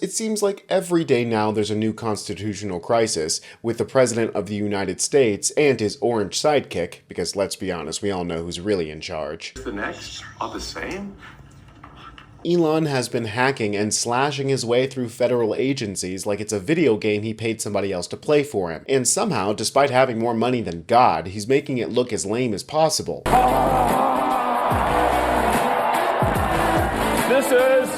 It seems like every day now there's a new constitutional crisis with the President of the United States and his orange sidekick, because let's be honest, we all know who's really in charge. The next are the same? Elon has been hacking and slashing his way through federal agencies like it's a video game he paid somebody else to play for him. And somehow, despite having more money than God, he's making it look as lame as possible. This is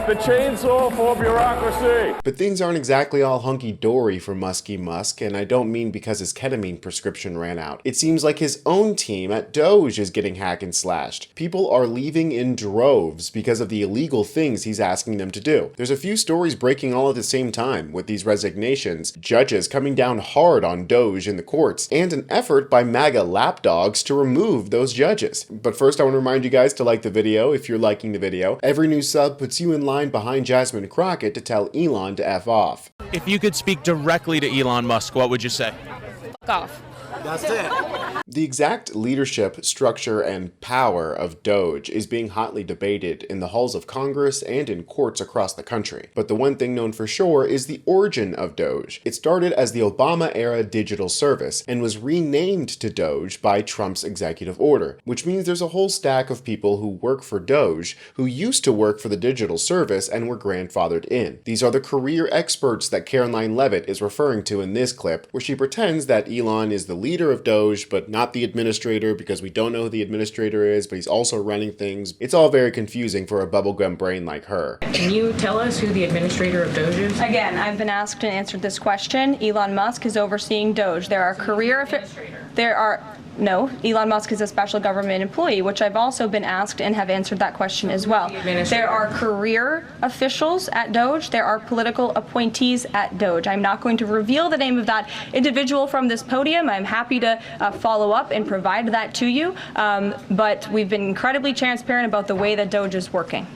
the chainsaw for bureaucracy. But things aren't exactly all hunky-dory for Musky Musk, and I don't mean because his ketamine prescription ran out. It seems like his own team at DOGE is getting hacked and slashed. People are leaving in droves because of the illegal things he's asking them to do. There's a few stories breaking all at the same time, with these resignations, judges coming down hard on DOGE in the courts, and an effort by MAGA lapdogs to remove those judges. But first I want to remind you guys to like the video if you're liking the video. Every new sub puts you in line behind Jasmine Crockett to tell Elon to F off. If you could speak directly to Elon Musk, what would you say? Fuck off. That's it. The exact leadership, structure, and power of DOGE is being hotly debated in the halls of Congress and in courts across the country. But the one thing known for sure is the origin of DOGE. It started as the Obama-era digital service and was renamed to DOGE by Trump's executive order, which means there's a whole stack of people who work for DOGE who used to work for the digital service and were grandfathered in. These are the career experts that Caroline Leavitt is referring to in this clip, where she pretends that Elon is the leader of DOGE, but not the administrator, because we don't know who the administrator is, but he's also running things. It's all very confusing for a bubblegum brain like her. Can you tell us who the administrator of DOGE is? Again, I've been asked and answered this question. Elon Musk is overseeing DOGE. No, Elon Musk is a special government employee, which I've also been asked and have answered that question as well. There are career officials at DOGE. There are political appointees at DOGE. I'm not going to reveal the name of that individual from this podium. I'm happy to follow up and provide that to you. But we've been incredibly transparent about the way that DOGE is working.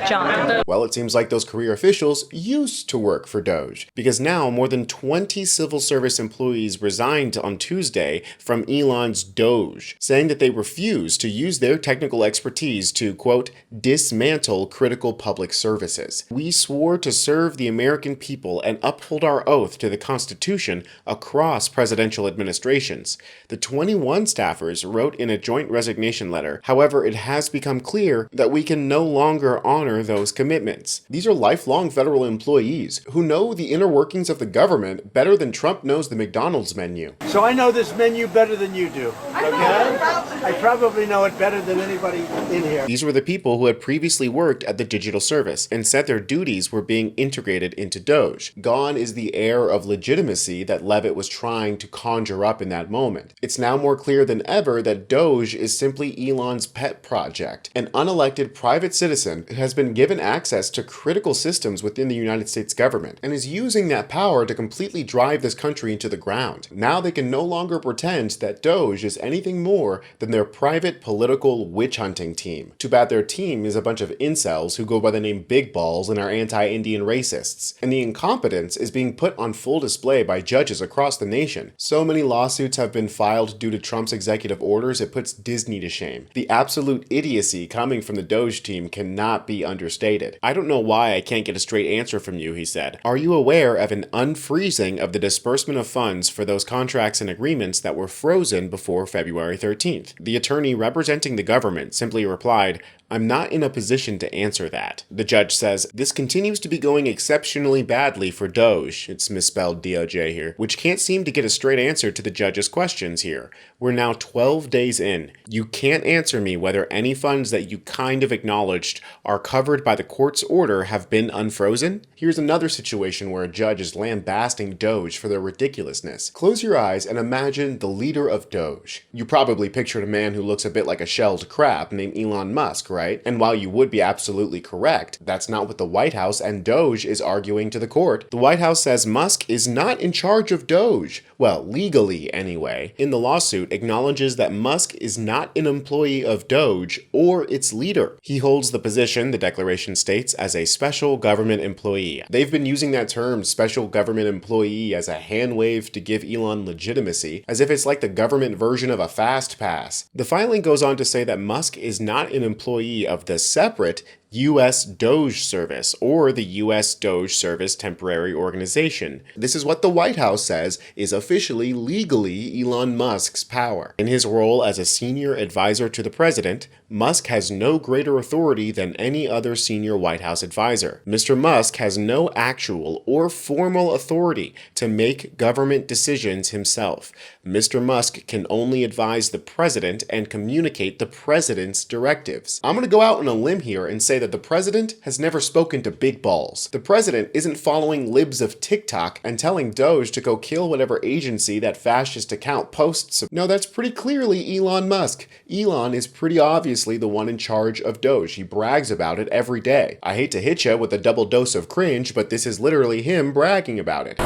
John. Well, it seems like those career officials used to work for DOGE, because now more than 20 civil service employees resigned on Tuesday from Elon's DOGE, saying that they refuse to use their technical expertise to, quote, dismantle critical public services. We swore to serve the American people and uphold our oath to the Constitution across presidential administrations. The 21 staffers wrote in a joint resignation letter. However, it has become clear that we can no longer honor those commitments. These are lifelong federal employees who know the inner workings of the government better than Trump knows the McDonald's menu. So I know this menu better than you do. Okay? I probably know it better than anybody in here. These were the people who had previously worked at the digital service and said their duties were being integrated into DOGE. Gone is the air of legitimacy that Leavitt was trying to conjure up in that moment. It's now more clear than ever that DOGE is simply Elon's pet project, an unelected private citizen who has been given access to critical systems within the United States government and is using that power to completely drive this country into the ground. Now they can no longer pretend that DOGE is anything more than their private political witch-hunting team. Too bad their team is a bunch of incels who go by the name Big Balls and are anti-Indian racists. And the incompetence is being put on full display by judges across the nation. So many lawsuits have been filed due to Trump's executive orders, it puts Disney to shame. The absolute idiocy coming from the DOGE team cannot be understated. I don't know why I can't get a straight answer from you, he said. Are you aware of an unfreezing of the disbursement of funds for those contracts and agreements that were frozen before February 13th? The attorney representing the government simply replied, "I'm not in a position to answer that." The judge says, "This continues to be going exceptionally badly for DOGE," it's misspelled DOJ here, which can't seem to get a straight answer to the judge's questions here. We're now 12 days in. You can't answer me whether any funds that you kind of acknowledged are covered by the court's order have been unfrozen? Here's another situation where a judge is lambasting DOGE for their ridiculousness. Close your eyes and imagine the leader of DOGE. You probably pictured a man who looks a bit like a shelled crab named Elon Musk, right? And while you would be absolutely correct, that's not what the White House and DOGE is arguing to the court. The White House says Musk is not in charge of DOGE. Well, legally anyway. In the lawsuit, acknowledges that Musk is not an employee of DOGE or its leader. He holds the position, the declaration states, as a special government employee. They've been using that term, special government employee, as a hand wave to give Elon legitimacy, as if it's like the government version of a fast pass. The filing goes on to say that Musk is not an employee of the separate U.S. DOGE Service, or the U.S. DOGE Service Temporary Organization. This is what the White House says is officially legally Elon Musk's power. In his role as a senior advisor to the president, Musk has no greater authority than any other senior White House advisor. Mr. Musk has no actual or formal authority to make government decisions himself. Mr. Musk can only advise the president and communicate the president's directives. I'm going to go out on a limb here and say that the president has never spoken to big balls. The president isn't following libs of TikTok and telling DOGE to go kill whatever agency that fascist account posts. No, that's pretty clearly Elon Musk. Elon is pretty obviously the one in charge of DOGE. He brags about it every day. I hate to hit you with a double dose of cringe, but this is literally him bragging about it.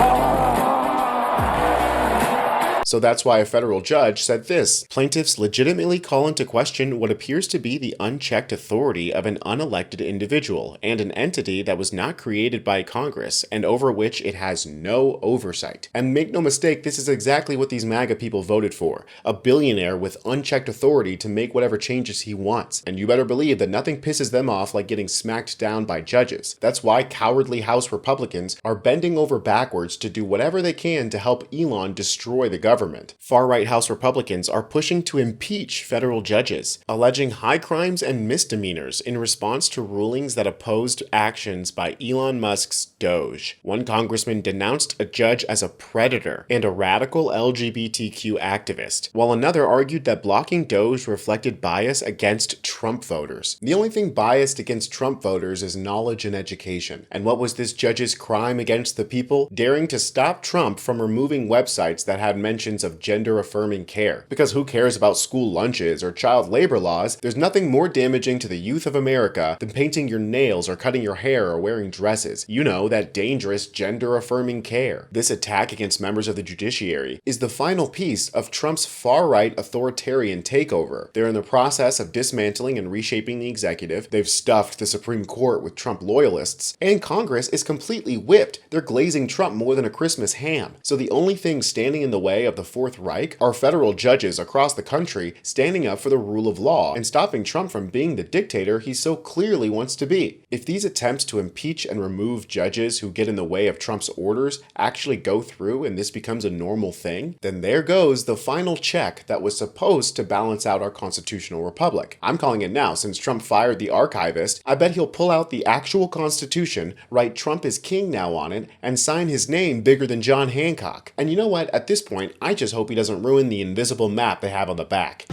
So that's why a federal judge said this: plaintiffs legitimately call into question what appears to be the unchecked authority of an unelected individual and an entity that was not created by Congress and over which it has no oversight. And make no mistake, this is exactly what these MAGA people voted for: a billionaire with unchecked authority to make whatever changes he wants. And you better believe that nothing pisses them off like getting smacked down by judges. That's why cowardly House Republicans are bending over backwards to do whatever they can to help Elon destroy the government. Far-right House Republicans are pushing to impeach federal judges, alleging high crimes and misdemeanors in response to rulings that opposed actions by Elon Musk's DOGE. One congressman denounced a judge as a predator and a radical LGBTQ activist, while another argued that blocking DOGE reflected bias against Trump voters. The only thing biased against Trump voters is knowledge and education. And what was this judge's crime against the people? Daring to stop Trump from removing websites that had mentions of gender-affirming care. Because who cares about school lunches or child labor laws? There's nothing more damaging to the youth of America than painting your nails or cutting your hair or wearing dresses. You know, that dangerous gender-affirming care. This attack against members of the judiciary is the final piece of Trump's far-right authoritarian takeover. They're in the process of dismantling and reshaping the executive. They've stuffed the Supreme Court with Trump loyalists, and Congress is completely whipped. They're glazing Trump more than a Christmas ham. So the only thing standing in the way of the Fourth Reich are federal judges across the country standing up for the rule of law and stopping Trump from being the dictator he so clearly wants to be. If these attempts to impeach and remove judges who get in the way of Trump's orders actually go through and this becomes a normal thing, then there goes the final check that was supposed to balance out our constitutional republic. I'm calling it now. Since Trump fired the archivist, I bet he'll pull out the actual Constitution, write Trump is king now on it, and sign his name bigger than John Hancock. And you know what? At this point, I just hope he doesn't ruin the invisible map they have on the back.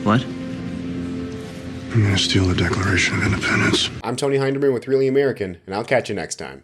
What? I'm gonna steal the Declaration of Independence. I'm Tony Hinderman with Really American, and I'll catch you next time.